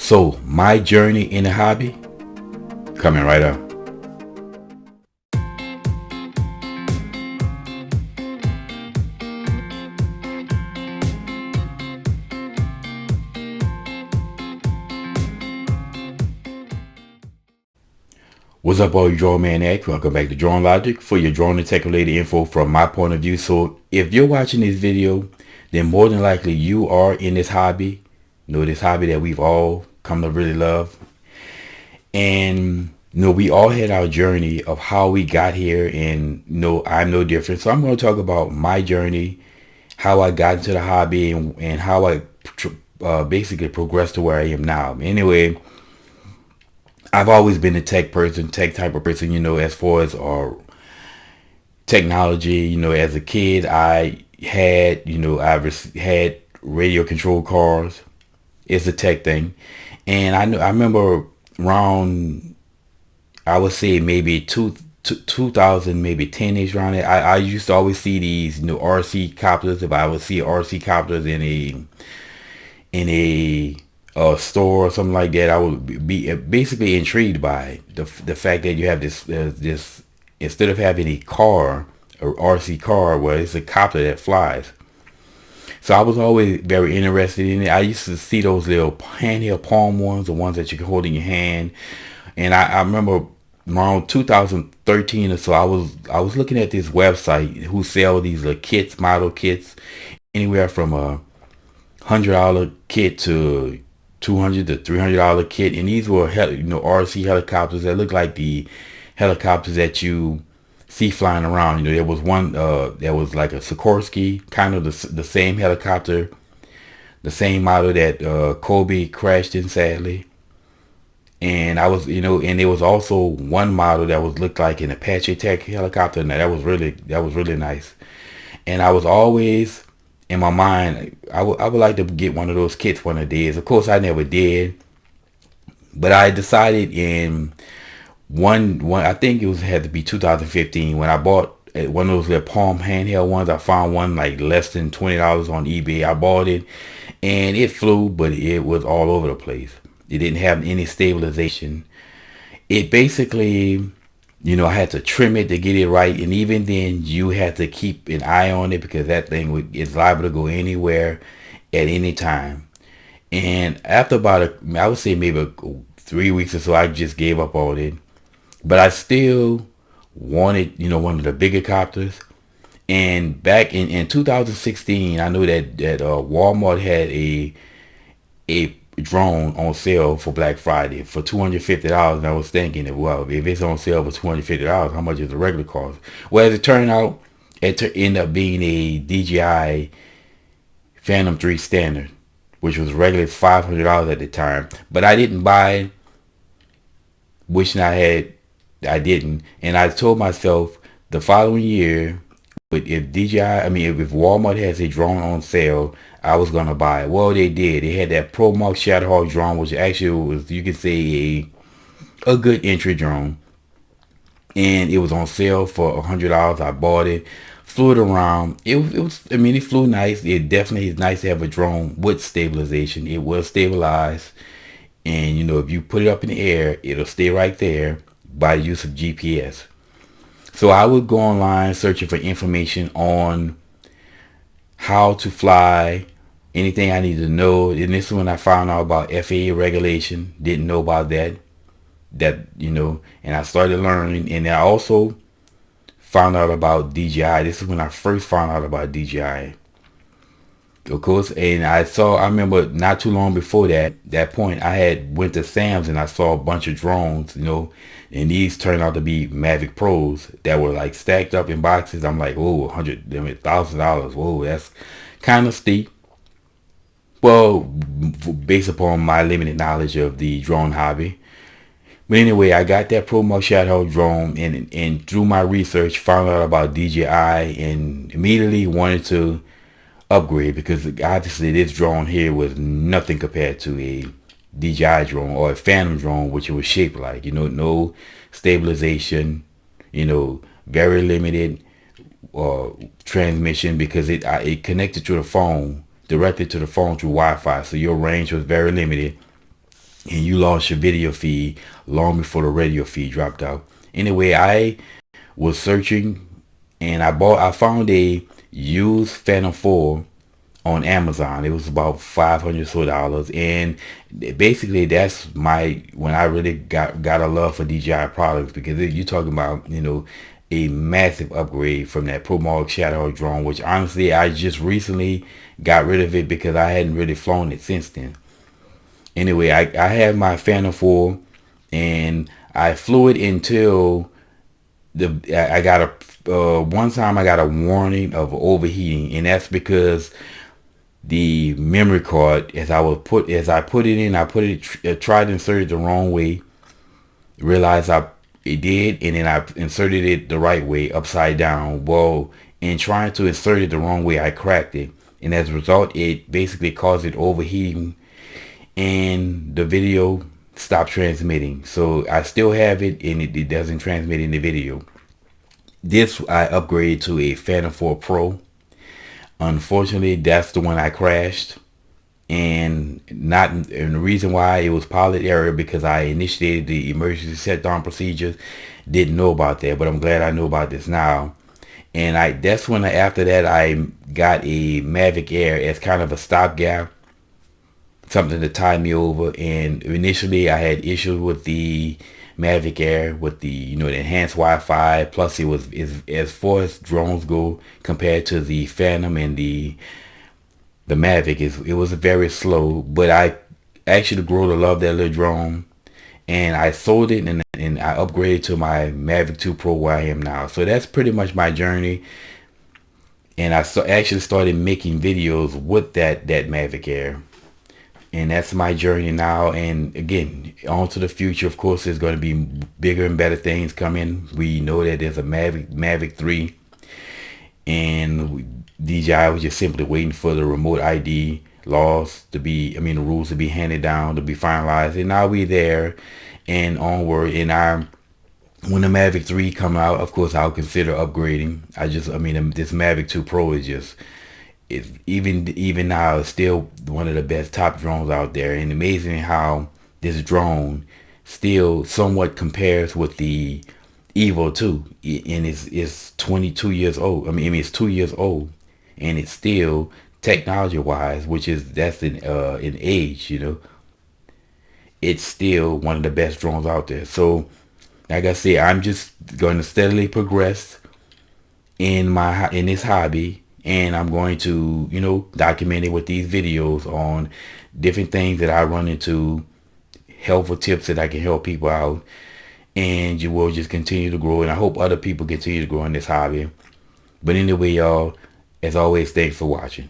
So my journey in the hobby coming right up. What's up, all you drone maniacs? Welcome back to Drone Logic for your drone and tech related info from my point of view. So if you're watching this video, then more than likely you are in this hobby. This hobby that we've all come to really love. And we all had our journey of how we got here, and I'm no different. So I'm going to talk about my journey, how I got into the hobby, and how I basically progressed to where I am now. Anyway, I've always been a tech type of person, as far as technology. As a kid, I had, had radio controlled cars. It's a tech thing. And I remember around, I would say maybe 2000, maybe 10-ish around it. I used to always see these, RC copters. If I would see RC copters in a store or something like that, I would be basically intrigued by the fact that you have this instead of having a car or RC car, where it's a copter that flies. So I was always very interested in it. I used to see those little handheld palm ones, the ones that you can hold in your hand. And I remember around 2013 or so, I was looking at this website who sell these kits, model kits, anywhere from a $100 kit to $200 to $300 kit. And these were RC helicopters that look like the helicopters that you see flying around. There was one that was like a Sikorsky, kind of the same helicopter, the same model that Kobe crashed in, sadly. And I was, and there was also one model that looked like an Apache Tech helicopter. Now that was really nice. And I was always in my mind, I would like to get one of those kits one of the days. Of course, I never did, but I decided in one I think had to be 2015 when I bought one of those little palm handheld ones. I found one like less than $20 on eBay. I bought it, and it flew, but it was all over the place. It didn't have any stabilization. It basically, I had to trim it to get it right, and even then you had to keep an eye on it because that thing is liable to go anywhere at any time. And after about I would say maybe 3 weeks or so, I just gave up on it. But I still wanted, one of the bigger copters. And back in 2016, I know that Walmart had a drone on sale for Black Friday for $250. And I was thinking, well, if it's on sale for $250, how much is the regular cost? Well, as it turned out, it ended up being a DJI Phantom 3 Standard, which was regularly $500 at the time. But I didn't buy it, wishing I didn't. And I told myself the following year, but if if Walmart has a drone on sale, I was gonna buy it. Well, they did. They had that Promark Shadowhawk drone, which actually was, you could say, a good entry drone, and it was on sale for $100. I bought it, flew it around. It was. It flew nice. It definitely is nice to have a drone with stabilization. It will stabilize, and if you put it up in the air, it'll stay right there by use of GPS. So I would go online searching for information on how to fly, anything I needed to know. And this is when I found out about FAA regulation. Didn't know about that, and I started learning. And I also found out about DJI. This is when I first found out about DJI, of course. And I remember not too long before that point, I had went to Sam's and I saw a bunch of drones, and these turned out to be Mavic Pros that were like stacked up in boxes. I'm like, whoa, $1,000. Whoa, that's kind of steep. Well, based upon my limited knowledge of the drone hobby. But anyway, I got that Promark Shadowhawk drone, and through my research found out about DJI and immediately wanted to upgrade, because obviously this drone here was nothing compared to a DJI drone or a Phantom drone, which it was shaped like. No stabilization, very limited transmission, because it connected to the phone, directly to the phone through Wi-Fi, so your range was very limited. and you lost your video feed long before the radio feed dropped out. Anyway, I was searching, and I found a used Phantom 4 on Amazon. It was about $500 and basically that's my when I really got a love for DJI products, because you're talking about, a massive upgrade from that Promark Shadowhawk drone, which honestly I just recently got rid of it because I hadn't really flown it since then. Anyway, I had my Phantom 4, and I flew it until I got one time I got a warning of overheating, and that's because the memory card, as I put it in, tried to insert it the wrong way, realized it did, and then I inserted it the right way, upside down. Well, in trying to insert it the wrong way, I cracked it, and as a result it basically caused it overheating, and the video stopped transmitting. So I still have it, and it doesn't transmit in the video. This I upgraded to a Phantom 4 Pro. Unfortunately, that's the one I crashed, and the reason why it was pilot error because I initiated the emergency shutdown procedures. Didn't know about that, but I'm glad I know about this now. And that's when after that I got a Mavic Air as kind of a stopgap, something to tie me over. And initially I had issues with the Mavic Air with the the enhanced Wi-Fi. Plus it was as far as drones go compared to the Phantom and the Mavic, it was very slow. But I actually grew to love that little drone, and I sold it, and I upgraded to my Mavic 2 Pro where I am now. So that's pretty much my journey. And I actually started making videos with that Mavic Air. And that's my journey now. And again, on to the future. Of course, there's going to be bigger and better things coming. We know that there's a Mavic 3. And DJI was just simply waiting for the remote ID laws to be, the rules to be handed down, to be finalized. And now we're there and onward. And when the Mavic 3 come out, of course, I'll consider upgrading. This Mavic 2 Pro is just, even now, it's still one of the best top drones out there. And amazing how this drone still somewhat compares with the Evo 2, and it's 22 years old. It's 2 years old, and it's still technology wise, that's in age, it's still one of the best drones out there. So like I said, I'm just going to steadily progress in this hobby, and I'm going to document it with these videos on different things that I run into, helpful tips that I can help people out, and you will just continue to grow. And I hope other people continue to grow in this hobby. But anyway, y'all, as always, thanks for watching.